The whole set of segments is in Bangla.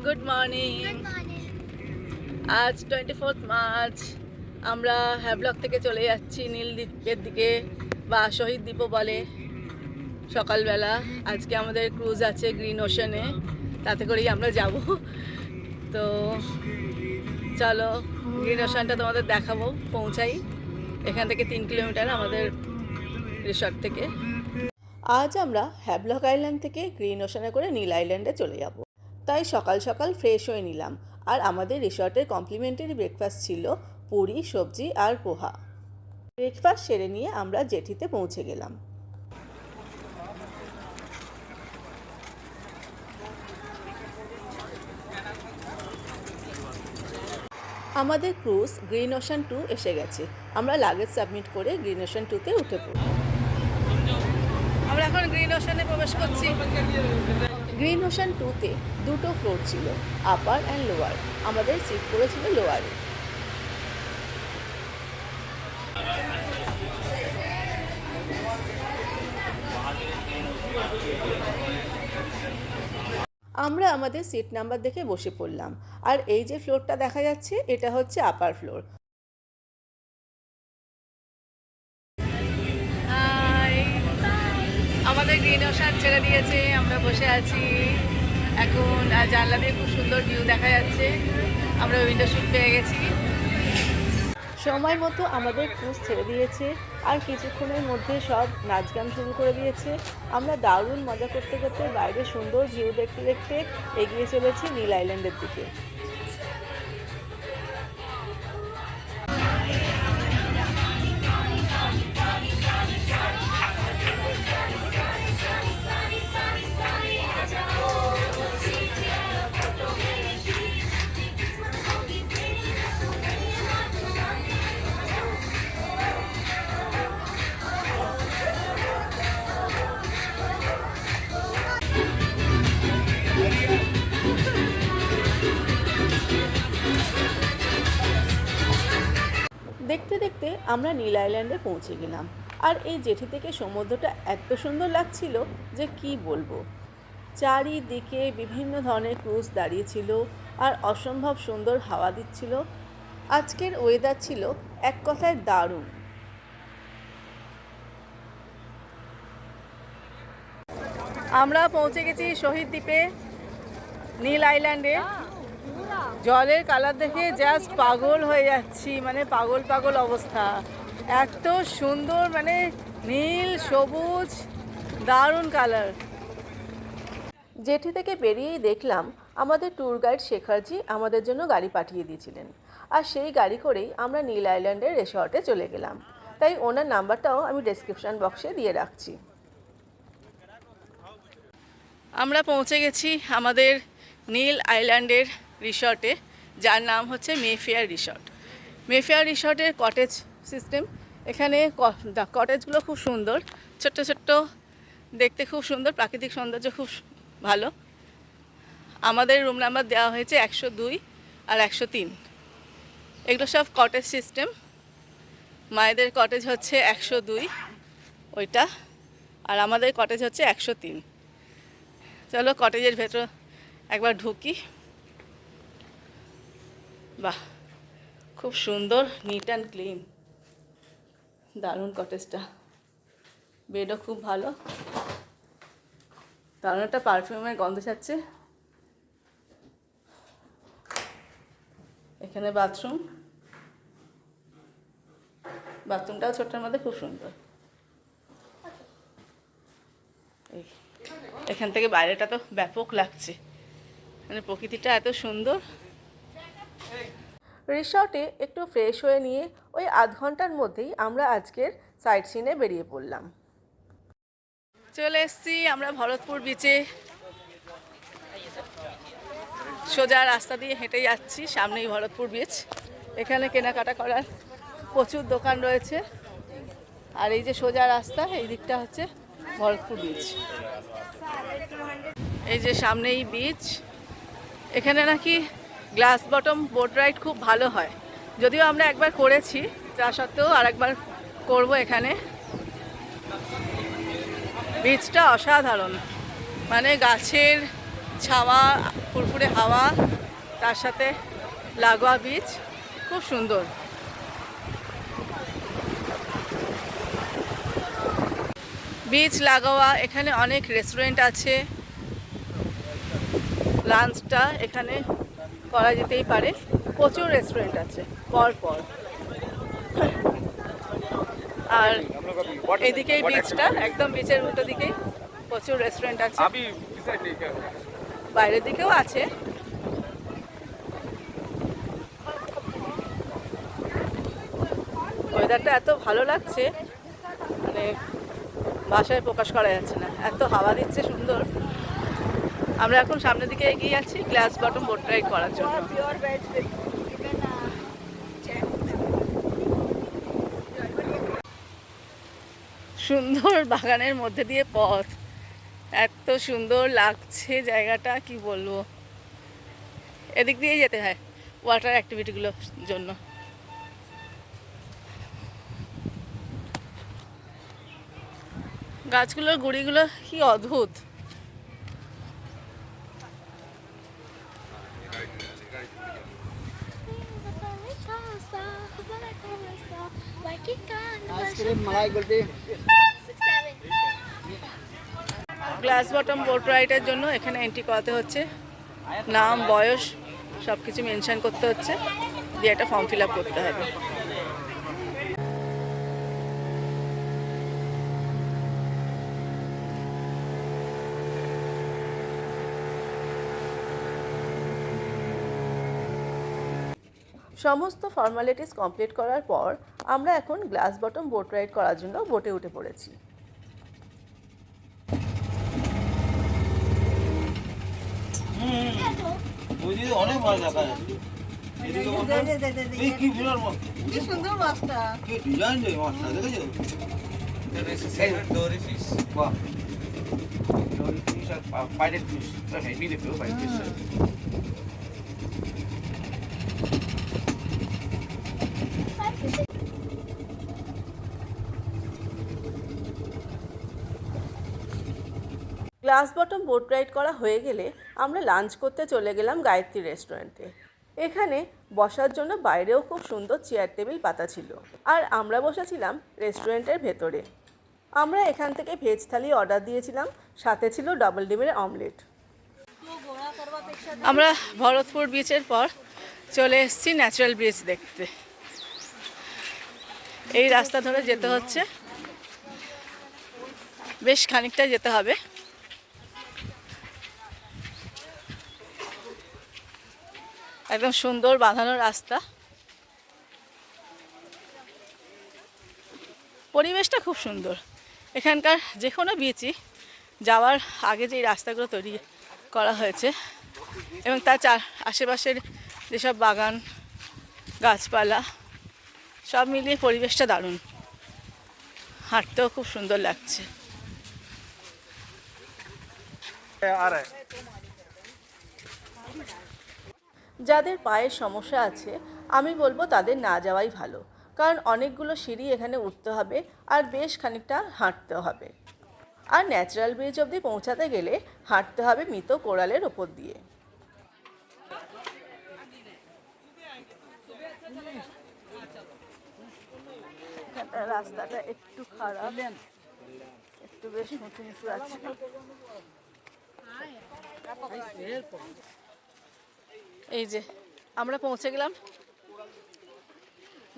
Good morning. আজ 24 মার্চ। আমরা হ্যাভলক থেকে চলে যাচ্ছি নীল দ্বীপের দিকে, বা শহীদ দ্বীপও বলে। সকালবেলা আজকে আমাদের ক্রুজ আছে গ্রিন ওশানে, তাতে করেই আমরা যাব। তো চলো গ্রিন ওশানটা তোমাদের দেখাবো। পৌঁছাই এখান থেকে 3 কিলোমিটার আমাদের রিসর্ট থেকে। আজ আমরা হ্যাভলক আইল্যান্ড থেকে গ্রিন ওশানে করে নীল আইল্যান্ডে চলে যাব। তাই সকাল সকাল ফ্রেশ হয়ে নিলাম। আর আমাদের রিসর্টের কমপ্লিমেন্টারি ব্রেকফাস্ট ছিল পুরি, সবজি আর পোহা। ব্রেকফাস্ট সেরে নিয়ে আমরা জেটিতে পৌঁছে গেলাম। আমাদের ক্রুজ গ্রিন ওশান 2 এসে গেছে। আমরা লাগেজ সাবমিট করে গ্রিন ওশান 2তে উঠে পড়ি। আমরা এখন গ্রিন ওশানে প্রবেশ করছি। গ্রিন ওশান 2তে দুটো ফ্লোর ছিল, আপার অ্যান্ড লোয়ার। আমাদের সিট পড়েছিল লোয়ারে। আমরা আমাদের সিট নাম্বার দেখে বসে পড়লাম। আর এই যে ফ্লোরটা দেখা যাচ্ছে, এটা হচ্ছে আপার ফ্লোর। আমাদের গ্রিন ওশান ছেড়ে দিয়েছে, আমরা বসে আছি এখন। জানলা দিয়ে খুব সুন্দর ভিউ দেখা যাচ্ছে। আমরা উইন্ডো সিট পেয়ে গেছি। সময় মতো আমাদের ক্রুজ ছেড়ে দিয়েছে, আর কিছুক্ষণের মধ্যে সব নাচ গান শুরু করে দিয়েছে। আমরা দারুণ মজা করতে করতে বাইরে সুন্দর ভিউ দেখতে দেখতে এগিয়ে চলেছি নীল আইল্যান্ডের দিকে। দেখতে দেখতে আমরা নীল আইল্যান্ডে পৌঁছে গেলাম। আর এই জেটি থেকে সমুদ্রটা এত সুন্দর লাগছিল যে কি বলবো। চারিদিকে বিভিন্ন ধরনের ক্রুজ দাঁড়িয়েছিল, আর অসম্ভব সুন্দর হাওয়া দিচ্ছিল। আজকের ওয়েদার ছিল এক কথায় দারুণ। আমরা পৌঁছে গেছি শহীদ দ্বীপে, নীল আইল্যান্ডে। জলের কালার দেখে জাস্ট পাগল হয়ে যাচ্ছি, মানে পাগল পাগল অবস্থা। এত সুন্দর, মানে নীল সবুজ, দারুণ কালার। জেটি থেকে বেরিয়েই দেখলাম আমাদের ট্যুর গাইড শেখরজি আমাদের জন্য গাড়ি পাঠিয়ে দিয়েছিলেন। আর সেই গাড়ি করেই আমরা নীল আইল্যান্ডের রিসর্টে চলে গেলাম। তাই ওনার নাম্বারটাও আমি ডেসক্রিপশন বক্সে দিয়ে রাখছি। আমরা পৌঁছে গেছি আমাদের নীল আইল্যান্ডের রিসর্টে, যার নাম হচ্ছে মেফেয়ার রিসর্ট। মেফেয়ার রিসর্টের কটেজ সিস্টেম। এখানে কটেজগুলো খুব সুন্দর, ছোট্ট ছোট্ট, দেখতে খুব সুন্দর, প্রাকৃতিক সৌন্দর্য খুব ভালো। আমাদের রুম নাম্বার দেওয়া হয়েছে 102 আর 103। এগুলো সব কটেজ সিস্টেম। মায়েদের কটেজ হচ্ছে 102 ওইটা, আর আমাদের কটেজ হচ্ছে 103। চলো কটেজের ভেতর একবার ঢুকি। বাহ, খুব সুন্দর, নিট অ্যান্ড ক্লিন, দারুণ কটেজটা। বেডও খুব ভালো, দারুণ একটা পারফিউমের গন্ধ ছাড়ছে। এখানে বাথরুমটাও ছোট্টের মধ্যে খুব সুন্দর। এখান থেকে বাইরেটা তো ব্যাপক লাগছে, মানে প্রকৃতিটা এত সুন্দর। রিসর্টে একটু ফ্রেশ হয়ে নিয়ে ওই আধ ঘন্টার মধ্যেই আমরা আজকের সাইট সিনে বেরিয়ে পড়লাম। চলে এসছি আমরা ভরতপুর বিচে। সোজা রাস্তা দিয়ে হেঁটে যাচ্ছি, সামনেই ভরতপুর বিচ। এখানে কেনাকাটা করার প্রচুর দোকান রয়েছে। আর এই যে সোজা রাস্তা, এই দিকটা হচ্ছে ভরতপুর বিচ। এই যে সামনেই বিচ। এখানে নাকি গ্লাস বটম বোট রাইড খুব ভালো হয়, যদিও আমরা একবার করেছি, তা সত্ত্বেও আরেকবার করব এখানে। বীজটা অসাধারণ, মানে গাছের ছাওয়া ফুরফুরে হাওয়া, তার সাথে লাগোয়া বিচ, খুব সুন্দর। বিচ লাগোয়া এখানে অনেক রেস্টুরেন্ট আছে, লাঞ্চটা এখানে করা যেতেই পারে। প্রচুর রেস্টুরেন্ট আছে পর পর। আর এদিকেই বিচটা, একদম বিচের উল্টো দিকেই প্রচুর রেস্টুরেন্ট আছে, বাইরের দিকেও আছে। ওয়েদারটা এত ভালো লাগছে, মানে ভাষায় প্রকাশ করা যাচ্ছে না, এত হাওয়া দিচ্ছে সুন্দর। আমরা এখন সামনের দিকে এগিয়ে যাচ্ছি গ্লাস বটম বোট রাইড করার জন্য। সুন্দর বাগানের মধ্যে দিয়ে পথ, এত সুন্দর লাগছে জায়গাটা, কি বলবো। এদিক দিয়ে যেতে হয় ওয়াটার অ্যাক্টিভিটিগুলোর জন্য। গাছগুলোর গুড়িগুলো কি অদ্ভুত। গ্লাস বটম বোট রাইডের জন্য এখানে এন্ট্রি করাতে হচ্ছে, নাম, বয়স সব কিছু মেনশন করতে হচ্ছে, দিয়ে একটা ফর্ম ফিল আপ করতে হবে। সমস্ত ফর্মালিটিস কমপ্লিট করার পর আমরা এখন গ্লাস বটম বোট রাইড করার জন্য বোটে উঠে পড়েছি। অনেক মাছ দেখা যাচ্ছে। কি সুন্দর মাছটা, কি ডিজাইন রে মাছটা, দেখেছো? ডোরি ফিশ, বাহ, ডোরি ফিশ আর পাইরেট ফিশ। ওকে, মি দেখো pirate fish. Glass bottom boat ride করা হয়ে গেলে আমরা লাঞ্চ করতে চলে গেলাম গায়ত্রী রেস্টুরেন্টে। এখানে বসার জন্য বাইরেও খুব সুন্দর চেয়ার টেবিল পাতা ছিল, আর আমরা বসেছিলাম রেস্টুরেন্টের ভেতরে। আমরা এখান থেকে ভেজ থালি অর্ডার দিয়েছিলাম, সাথে ছিল ডাবল ডিমের অমলেট। আমরা ভরতপুর বিচের পর চলে এসেছি ন্যাচারাল ব্রিজ দেখতে। এই রাস্তা ধরে যেতে হচ্ছে, বেশ খানিকটা যেতে হবে। একদম সুন্দর বাঁধানো রাস্তা, পরিবেশটা খুব সুন্দর। এখানকার যে কোনো বিচই যাওয়ার আগে যে রাস্তাগুলো তৈরি করা হয়েছে এবং তার আশেপাশের যেসব বাগান, গাছপালা সব মিলিয়ে পরিবেশটা দারুণ, হাঁটতেও খুব সুন্দর লাগছে। যাদের পায়ের সমস্যা আছে আমি বলবো তাদের না যাওয়াই ভালো, কারণ অনেকগুলো সিঁড়ি এখানে উঠতে হবে আর বেশ খানিকটা হাঁটতে হবে। আর ন্যাচারাল ব্রিজ অবধি পৌঁছাতে গেলে হাঁটতে হবে মৃত কোরালের ওপর দিয়ে। রাস্তাটা একটু খারাপ, একটু বেশ উঁচু নিচু আছে। এই যে আমরা পৌঁছে গেলাম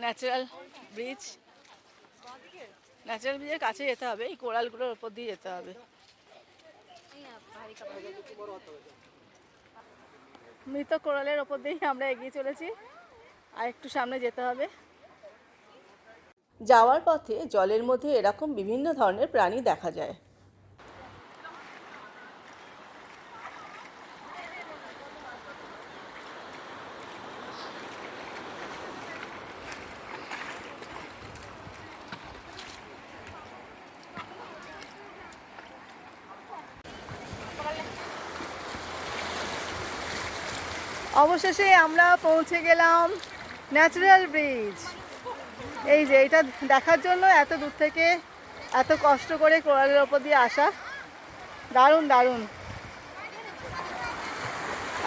ন্যাচারাল ব্রিজ। ন্যাচারাল ব্রিজের কাছে যেতে হবে, এই কোরালগুলোর ওপর দিয়ে যেতে হবে। মৃত কোরালের ওপর দিয়েই আমরা এগিয়ে চলেছি, আর একটু সামনে যেতে হবে। যাওয়ার পথে জলের মধ্যে এরকম বিভিন্ন ধরনের প্রাণী দেখা যায়। অবশেষে আমরা পৌঁছে গেলাম ন্যাচারাল ব্রিজ। এই যে এটা দেখার জন্য এত দূর থেকে এত কষ্ট করে কোরালের ওপর দিয়ে আসা, দারুণ দারুণ।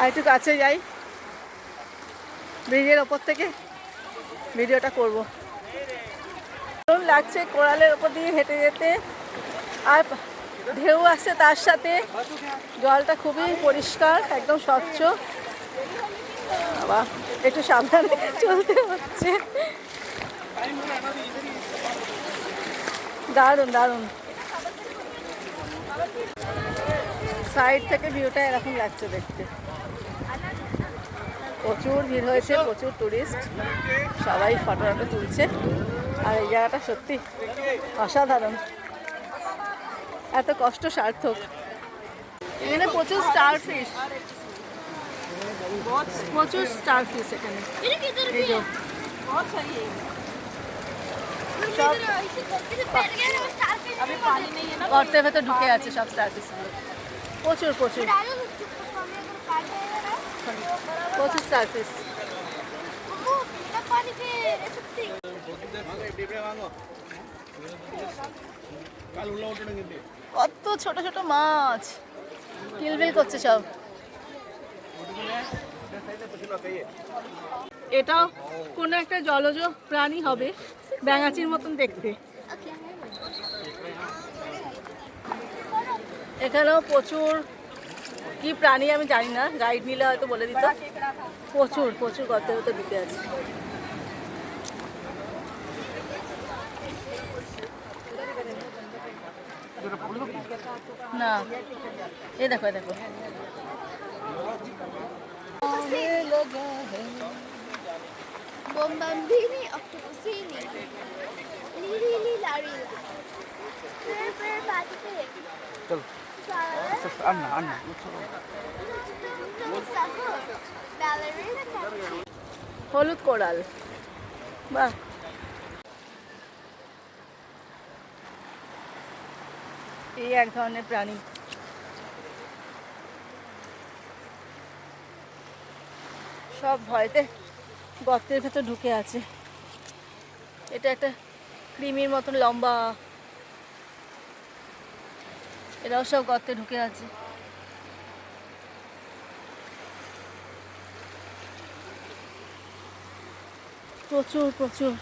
আর একটু কাছে যাই, ব্রিজের ওপর থেকে ভিডিওটা করব। দারুণ লাগছে কোরালের ওপর দিয়ে হেঁটে যেতে, আর ঢেউ আসছে তার সাথে, জলটা খুবই পরিষ্কার, একদম স্বচ্ছ। বাবা, একটু সাবধানে চলতে হচ্ছে। দারুণ দারুণ, সাইড থেকে ভিউটা এরকম লাগছে দেখতে। প্রচুর ভিড় হয়েছে, প্রচুর টুরিস্ট, সবাই ফটো টটো তুলছে। আর এই জায়গাটা সত্যি অসাধারণ, এত কষ্ট সার্থক। এখানে প্রচুর স্টার ফিশ, প্রচুর স্টার ফিশ এখানে। এই যে সব গর্তের ভেতর ঢুকে আছে সব স্টার ফিশ, প্রচুর প্রচুর প্রচুর স্টার ফিশ। কত ছোট ছোট মাছ কিলবিল করছে সব। এটাও কোনো একটা জলজ প্রাণী হবে, ব্যাঙাচির মতন দেখতে। এখানেও প্রচুর কি প্রাণী আমি জানি না, গাইড নিলে হয়তো বলে দিত। প্রচুর প্রচুর গর্তের ভেতর ঢুকে আছে। না, এই দেখো এই দেখো, Bombambini, octopusini, lili larila, per patite, চলো আন্না আন্না ballerina, হলুদ কোরাল, বাহ। এই এক ধরনের প্রাণী। সব ভয়তে গর্তের ভেতর ঢুকে আছে। এটা একটা কৃমির মতন লম্বা, এরাও সব গর্তে ঢুকে আছে। প্রচুর প্রচুর।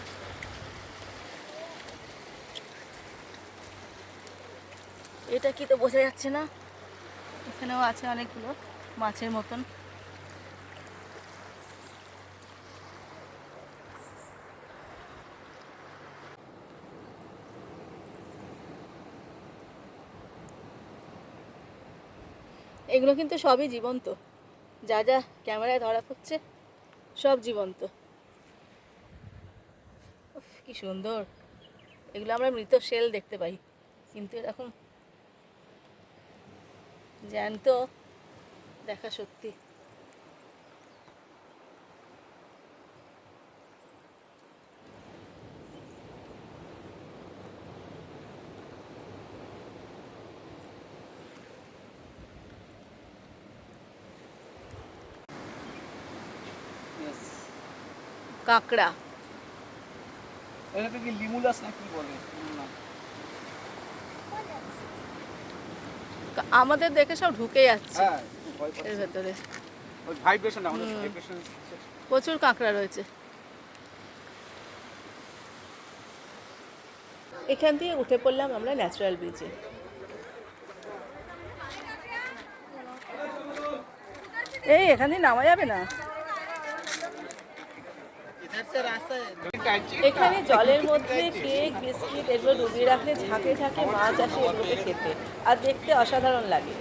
এটা কি তো বোঝা যাচ্ছে না। এখানেও আছে অনেকগুলো মাছের মতন। এগুলো কিন্তু সবই জীবন্ত, যা যা ক্যামেরায় ধরা পড়ছে সব জীবন্ত। উফ, কি সুন্দর। এগুলো আমরা মৃত শেল দেখতে পাই, কিন্তু এরকম জ্যান্ত দেখা সত্যি। কাঁকড়া, এটাকে কি লিমুলাস না কি বলে না, আমাদের দেখে সব ঢুকে যাচ্ছে হ্যাঁ ভয় এর পাচ্ছে। ভেতরে। ওই ভাইব্রেশন আমাদের ভাইব্রেশন। প্রচুর কাঁকড়া রয়েছে। এখান দিয়ে উঠে পড়লাম আমরা ন্যাচারাল ব্রিজে। এই এখান দিয়ে নামা যাবে না। এখানে জলের মধ্যে কেক বিস্কিট এগুলো ডুবিয়ে রাখলে ঝাঁকে ঝাঁকে মাছ আসে এগুলোকে খেতে, আর দেখতে অসাধারণ লাগে।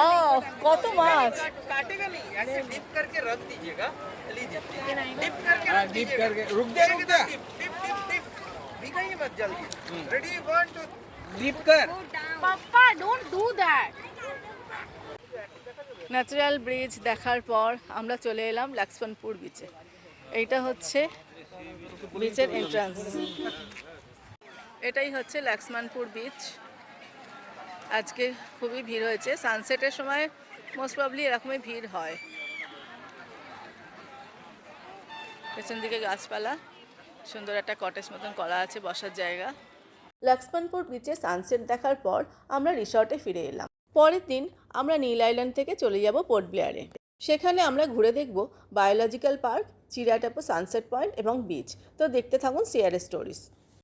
ও কত মাছ। काटेगा नहीं, ऐसे डिप करके रख दीजिएगा, लीजिए डिप करके ডিপ करके रुक जा डिप डिप डिप भीगाइए मत जल्दी। रेडी 1 2 ডিপ कर। Papa, don't do that. Natural bridge দেখার পর আমরা চলে এলাম লক্ষ্মণপুর বিচে। এইটা হচ্ছে বিচের এন্ট্রান্স। এটাই হচ্ছে লক্ষ্মণপুর বিচ। আজকে খুবই ভিড় হয়েছে, সানসেটের সময় মোস্ট প্রবলি এরকমই ভিড় হয়। পেছন দিকে গাছপালা, সুন্দর একটা কটেজ মতন করা আছে, বসার জায়গা। লক্ষ্মণপুর বিচে সানসেট দেখার পর আমরা রিসর্টে ফিরে এলাম। পরের দিন আমরা নীল আইল্যান্ড থেকে চলে যাব পোর্ট ব্লেয়ারে। সেখানে আমরা ঘুরে দেখব বায়োলজিক্যাল পার্ক, চিরাটাপো সানসেট পয়েন্ট এবং বিচ। তো দেখতে থাকুন সিআরএস স্টোরিজ।